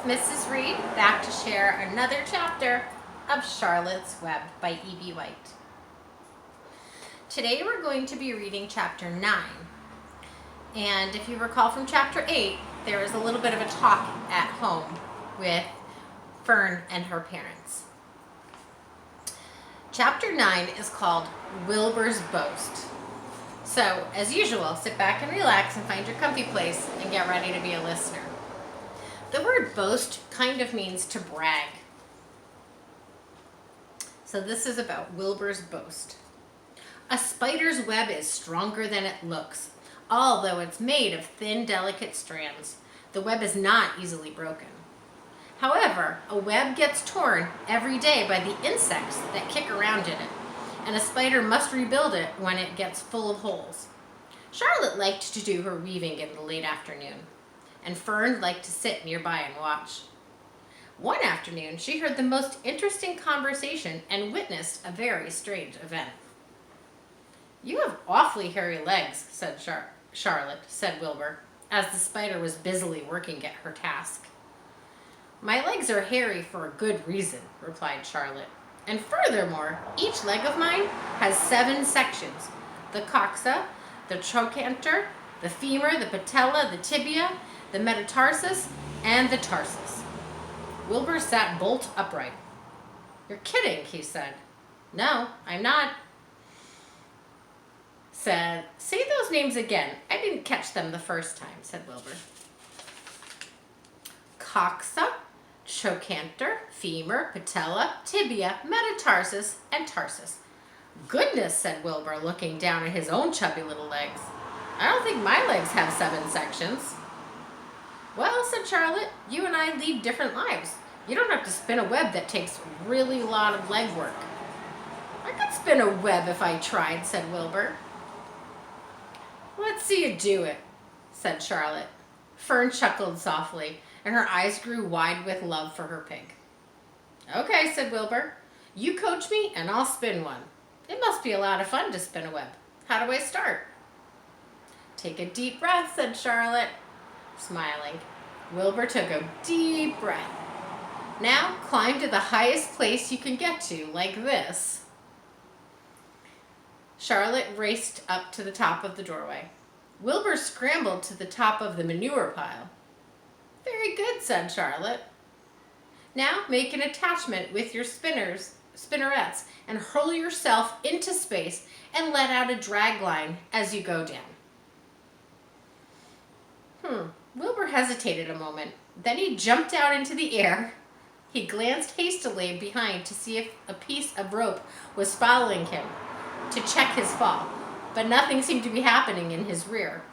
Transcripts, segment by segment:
Mrs. Wread, back to share another chapter of Charlotte's Web by E.B. White. Today we're going to be reading chapter 9. And if you recall from chapter 8, there was a little bit of a talk at home with Fern and her parents. Chapter 9 is called Wilbur's Boast. So, as usual, sit back and relax and find your comfy place and get ready to be a listener. The word boast kind of means to brag. So this is about Wilbur's boast. A spider's web is stronger than it looks, although it's made of thin, delicate strands. The web is not easily broken. However, a web gets torn every day by the insects that kick around in it, and a spider must rebuild it when it gets full of holes. Charlotte liked to do her weaving in the late afternoon, and Fern liked to sit nearby and watch. One afternoon, she heard the most interesting conversation and witnessed a very strange event. "You have awfully hairy legs," said Charlotte, said Wilbur, as the spider was busily working at her task. "My legs are hairy for a good reason," replied Charlotte. "And furthermore, each leg of mine has 7 sections: the coxa, the trochanter, the femur, the patella, the tibia, the metatarsus, and the tarsus." Wilbur sat bolt upright. "You're kidding," he said. "No, I'm not." Said, "Say those names again. I didn't catch them the first time," said Wilbur. "Coxa, trochanter, femur, patella, tibia, metatarsus, and tarsus." "Goodness," said Wilbur, looking down at his own chubby little legs. "I don't think my legs have 7 sections." "Well," said Charlotte, "you and I lead different lives. You don't have to spin a web that takes really a lot of leg work." "I could spin a web if I tried," said Wilbur. "Let's see you do it," said Charlotte. Fern chuckled softly, and her eyes grew wide with love for her pig. "Okay," said Wilbur. "You coach me, and I'll spin one. It must be a lot of fun to spin a web. How do I start?" "Take a deep breath," said Charlotte, smiling. Wilbur took a deep breath. "Now climb to the highest place you can get to, like this." Charlotte raced up to the top of the doorway. Wilbur scrambled to the top of the manure pile. "Very good," said Charlotte. "Now make an attachment with your spinnerets and hurl yourself into space and let out a drag line as you go down." Wilbur hesitated a moment. Then he jumped out into the air. He glanced hastily behind to see if a piece of rope was following him to check his fall, but nothing seemed to be happening in his rear.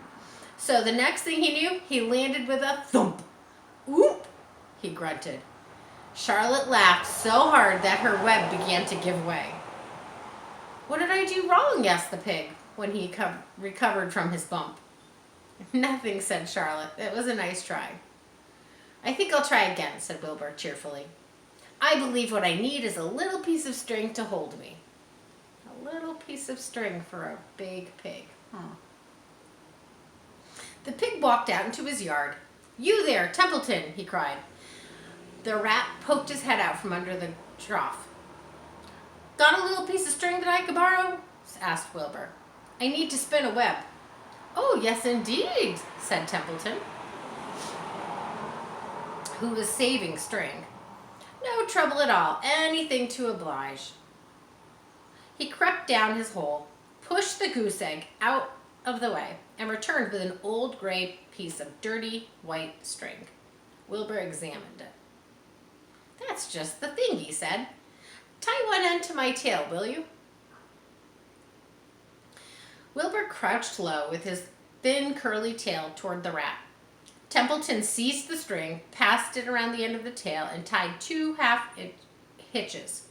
So the next thing he knew, he landed with a thump. "Oop," he grunted. Charlotte laughed so hard that her web began to give way. "What did I do wrong?" asked the pig when he recovered from his bump. "Nothing," said Charlotte. "It was a nice try." "I think I'll try again," said Wilbur cheerfully. "I believe what I need is a little piece of string to hold me." A little piece of string for a big pig. The pig walked out into his yard. "You there, Templeton," he cried. The rat poked his head out from under the trough. "Got a little piece of string that I could borrow?" asked Wilbur. "I need to spin a web." "Oh, yes, indeed," said Templeton, who was saving string. "No trouble at all. Anything to oblige." He crept down his hole, pushed the goose egg out of the way, and returned with an old gray piece of dirty white string. Wilbur examined it. "That's just the thing," he said. "Tie one end to my tail, will you?" Wilbur crouched low with his thin curly tail toward the rat. Templeton seized the string, passed it around the end of the tail, and tied 2 half-inch hitches.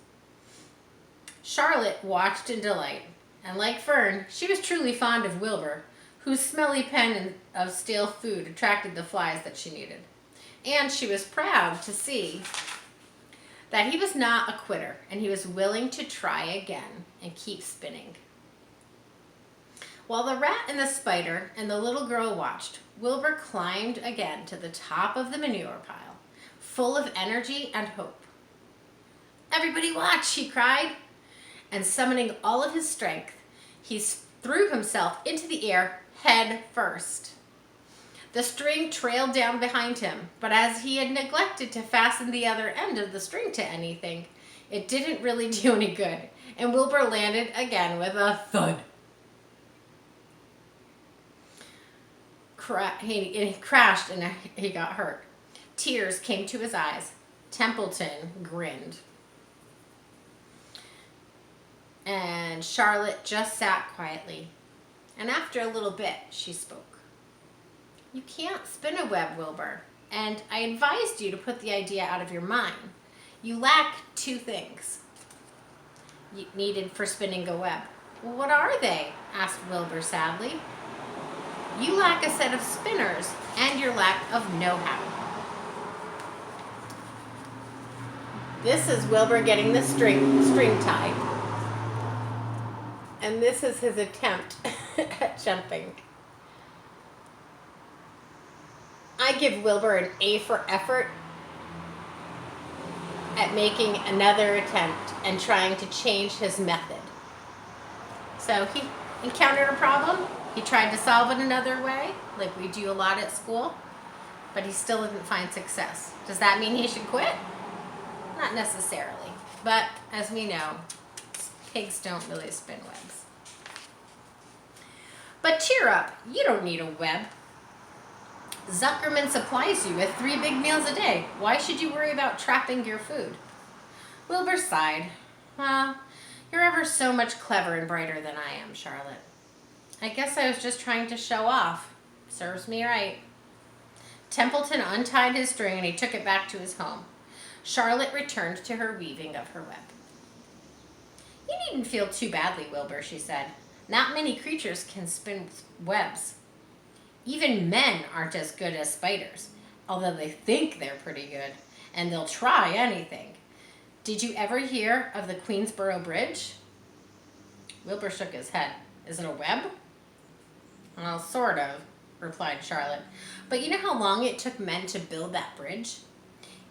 Charlotte watched in delight, and like Fern, she was truly fond of Wilbur, whose smelly pen of stale food attracted the flies that she needed. And she was proud to see that he was not a quitter, and he was willing to try again and keep spinning. While the rat and the spider and the little girl watched, Wilbur climbed again to the top of the manure pile. full of energy and hope. "Everybody watch," he cried, and summoning all of his strength, he threw himself into the air head first. The string trailed down behind him, but as he had neglected to fasten the other end of the string to anything, it didn't really do any good, and Wilbur landed again with a thud. He crashed and he got hurt. Tears came to his eyes. Templeton grinned. And Charlotte just sat quietly. And after a little bit, she spoke. "You can't spin a web, Wilbur, and I advised you to put the idea out of your mind. You lack two things needed for spinning a web." "Well, what are they?" asked Wilbur sadly. "You lack a set of spinners and your lack of know-how." This is Wilbur getting the string tied. And this is his attempt at jumping. I give Wilbur an A for effort at making another attempt and trying to change his method. So he encountered a problem. He tried to solve it another way, like we do a lot at school, but he still didn't find success. Does that mean he should quit? Not necessarily. But as we know, pigs don't really spin webs. But cheer up, you don't need a web. Zuckerman supplies you with 3 big meals a day. Why should you worry about trapping your food? Wilbur sighed. "Well, you're ever so much clever and brighter than I am, Charlotte. I guess I was just trying to show off. Serves me right." Templeton untied his string and he took it back to his home. Charlotte returned to her weaving of her web. "You needn't feel too badly, Wilbur," she said. "Not many creatures can spin webs. Even men aren't as good as spiders, although they think they're pretty good, and they'll try anything. Did you ever hear of the Queensboro Bridge?" Wilbur shook his head. "Is it a web?" "Well, sort of," replied Charlotte. "But you know how long it took men to build that bridge?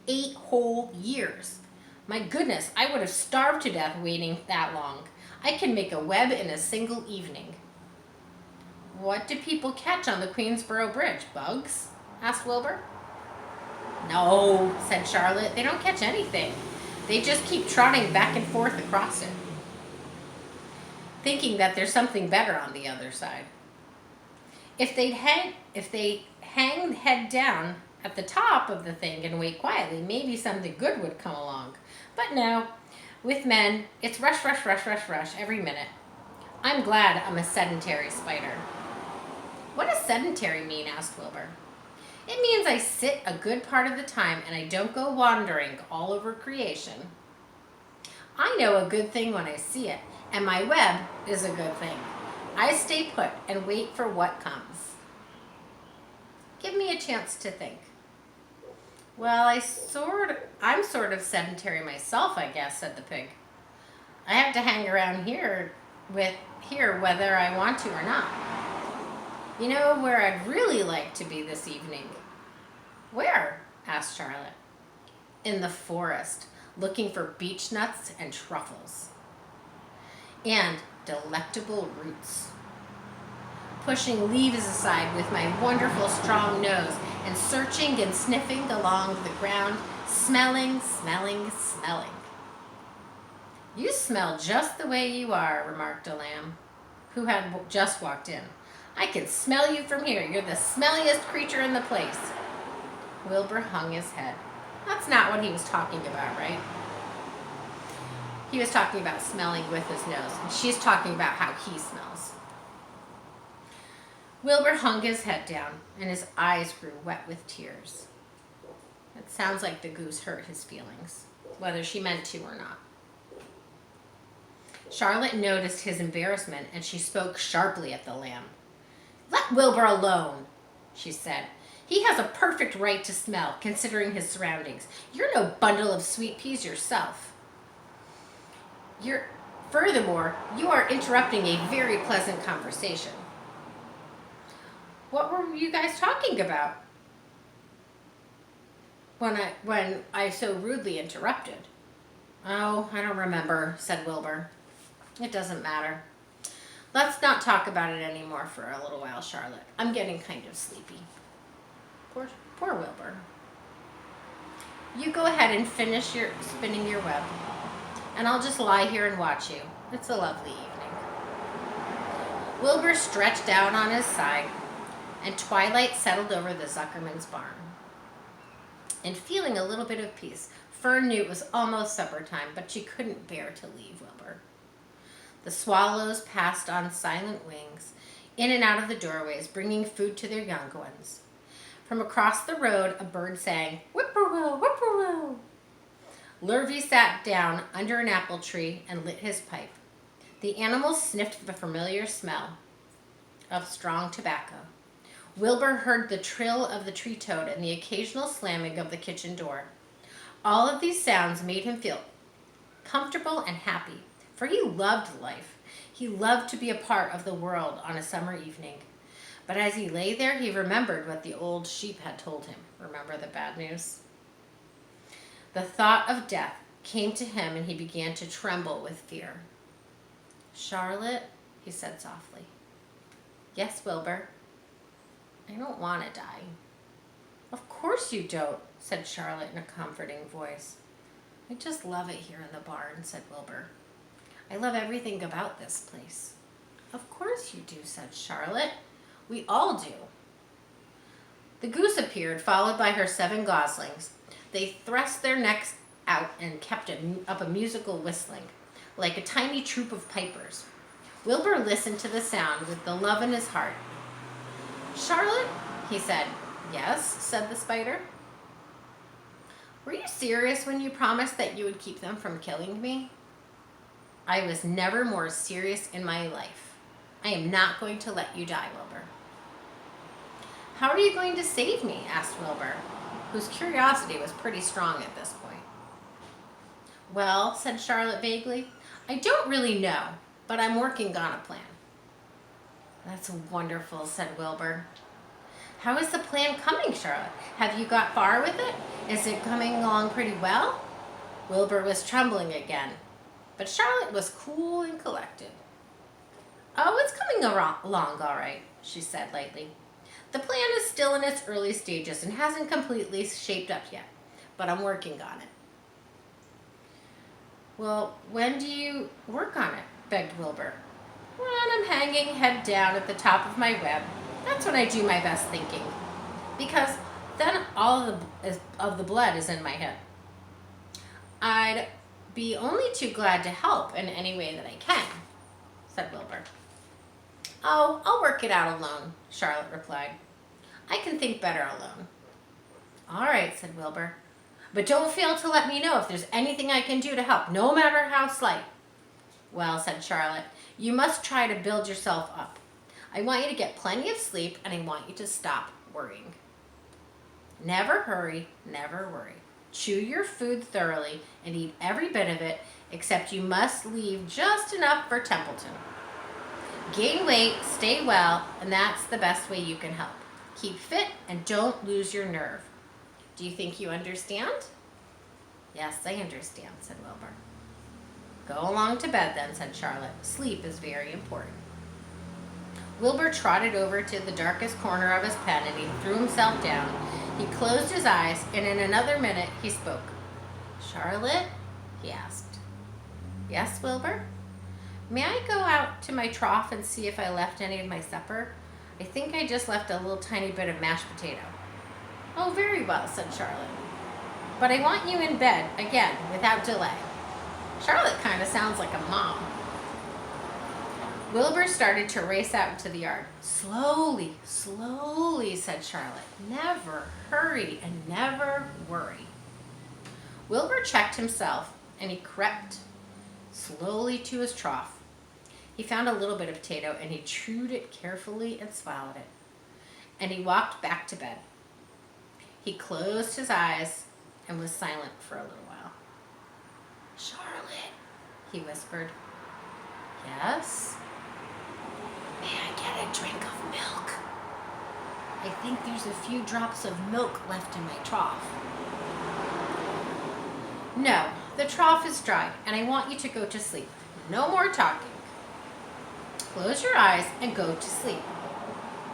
8 whole years. My goodness, I would have starved to death waiting that long. I can make a web in a single evening." "What do people catch on the Queensboro Bridge? Bugs?" asked Wilbur. "No," said Charlotte. "They don't catch anything. They just keep trotting back and forth across it, thinking that there's something better on the other side. If they hang head down at the top of the thing and wait quietly, maybe something good would come along. But no, with men, it's rush, rush, rush, rush, rush every minute. I'm glad I'm a sedentary spider." "What does sedentary mean?" asked Wilbur. "It means I sit a good part of the time and I don't go wandering all over creation. I know a good thing when I see it, and my web is a good thing. I stay put and wait for what comes. Give me a chance to think." "Well, I'm sort of sedentary myself, I guess," said the pig. "I have to hang around here whether I want to or not. You know where I'd really like to be this evening?" "Where?" asked Charlotte. "In the forest, looking for beech nuts and truffles. And delectable roots. Pushing leaves aside with my wonderful strong nose and searching and sniffing along the ground, smelling, smelling, smelling." "You smell just the way you are," remarked a lamb who had just walked in. "I can smell you from here. You're the smelliest creature in the place." Wilbur hung his head. That's not what he was talking about, right? He was talking about smelling with his nose, and she's talking about how he smells. Wilbur hung his head down, and his eyes grew wet with tears. It sounds like the goose hurt his feelings, whether she meant to or not. Charlotte noticed his embarrassment, and she spoke sharply at the lamb. "Let Wilbur alone," she said. "He has a perfect right to smell, considering his surroundings. You're no bundle of sweet peas yourself. Furthermore, you are interrupting a very pleasant conversation." "What were you guys talking about?" when I so rudely interrupted. Oh, I don't remember, said Wilbur. It doesn't matter. Let's not talk about it anymore for a little while, Charlotte. I'm getting kind of sleepy. Poor Wilbur. You go ahead and finish your spinning your web, and I'll just lie here and watch you. It's a lovely evening. Wilbur stretched out on his side, and twilight settled over the Zuckerman's barn. And feeling a little bit of peace, Fern knew it was almost supper time, but she couldn't bear to leave Wilbur. The swallows passed on silent wings, in and out of the doorways, bringing food to their young ones. From across the road, a bird sang, "Whippoorwill, whippoorwill." Lurvy sat down under an apple tree and lit his pipe. The animal sniffed the familiar smell of strong tobacco. Wilbur heard the trill of the tree toad and the occasional slamming of the kitchen door. All of these sounds made him feel comfortable and happy, for he loved life. He loved to be a part of the world on a summer evening. But as he lay there, he remembered what the old sheep had told him. Remember the bad news? The thought of death came to him, and he began to tremble with fear. "Charlotte," he said softly. "Yes, Wilbur." "I don't want to die." "Of course you don't," said Charlotte in a comforting voice. "I just love it here in the barn," said Wilbur. "I love everything about this place." "Of course you do," said Charlotte. "We all do." The goose appeared, followed by her 7 goslings. They thrust their necks out and kept up a musical whistling, like a tiny troop of pipers. Wilbur listened to the sound with the love in his heart. "Charlotte," he said. "Yes," said the spider. "Were you serious when you promised that you would keep them from killing me?" "I was never more serious in my life. I am not going to let you die, Wilbur." "How are you going to save me?" asked Wilbur, whose curiosity was pretty strong at this point. "Well," said Charlotte vaguely, "I don't really know, but I'm working on a plan." "That's wonderful," said Wilbur. "How is the plan coming, Charlotte? Have you got far with it? Is it coming along pretty well?" Wilbur was trembling again, but Charlotte was cool and collected. "Oh, it's coming along all right," she said lightly. "The plan is still in its early stages and hasn't completely shaped up yet, but I'm working on it." "Well, when do you work on it?" begged Wilbur. "When I'm hanging head down at the top of my web. That's when I do my best thinking, because then all of the blood is in my head. I'd be only too glad to help in any way that I can," said Wilbur. "Oh, I'll work it out alone," Charlotte replied. "I can think better alone." "All right," said Wilbur. "But don't fail to let me know if there's anything I can do to help, no matter how slight." "Well," said Charlotte, "you must try to build yourself up. I want you to get plenty of sleep, and I want you to stop worrying. Never hurry, never worry. Chew your food thoroughly and eat every bit of it, except you must leave just enough for Templeton. Gain weight, stay well, and that's the best way you can help. Keep fit and don't lose your nerve. Do you think you understand?" "Yes, I understand," said Wilbur. "Go along to bed then," said Charlotte. "Sleep is very important." Wilbur trotted over to the darkest corner of his pen and he threw himself down. He closed his eyes, and in another minute he spoke. "Charlotte?" he asked. "Yes, Wilbur?" "May I go out to my trough and see if I left any of my supper? I think I just left a little tiny bit of mashed potato." "Oh, very well," said Charlotte. "But I want you in bed again without delay." Charlotte kind of sounds like a mom. Wilbur started to race out into the yard. "Slowly, slowly," said Charlotte. "Never hurry and never worry." Wilbur checked himself, and he crept slowly to his trough. He found a little bit of potato, and he chewed it carefully and swallowed it. And he walked back to bed. He closed his eyes and was silent for a little while. "Charlotte," he whispered. "Yes?" "May I get a drink of milk? I think there's a few drops of milk left in my trough." No, the trough is dry, and I want you to go to sleep. No more talking. Close your eyes and go to sleep.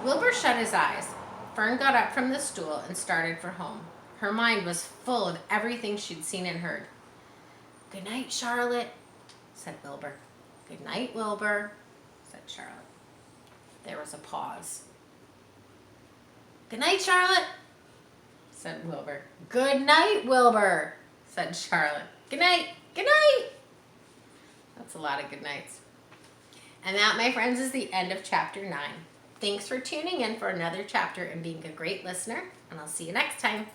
Wilbur shut his eyes. Fern got up from the stool and started for home. Her mind was full of everything she'd seen and heard. "Good night, Charlotte," said Wilbur. "Good night, Wilbur," said Charlotte. There was a pause. "Good night, Charlotte," said Wilbur. "Good night, Wilbur," said Charlotte. "Good night, good night." That's a lot of good nights. And that, my friends, is the end of chapter 9. Thanks for tuning in for another chapter and being a great listener, and I'll see you next time.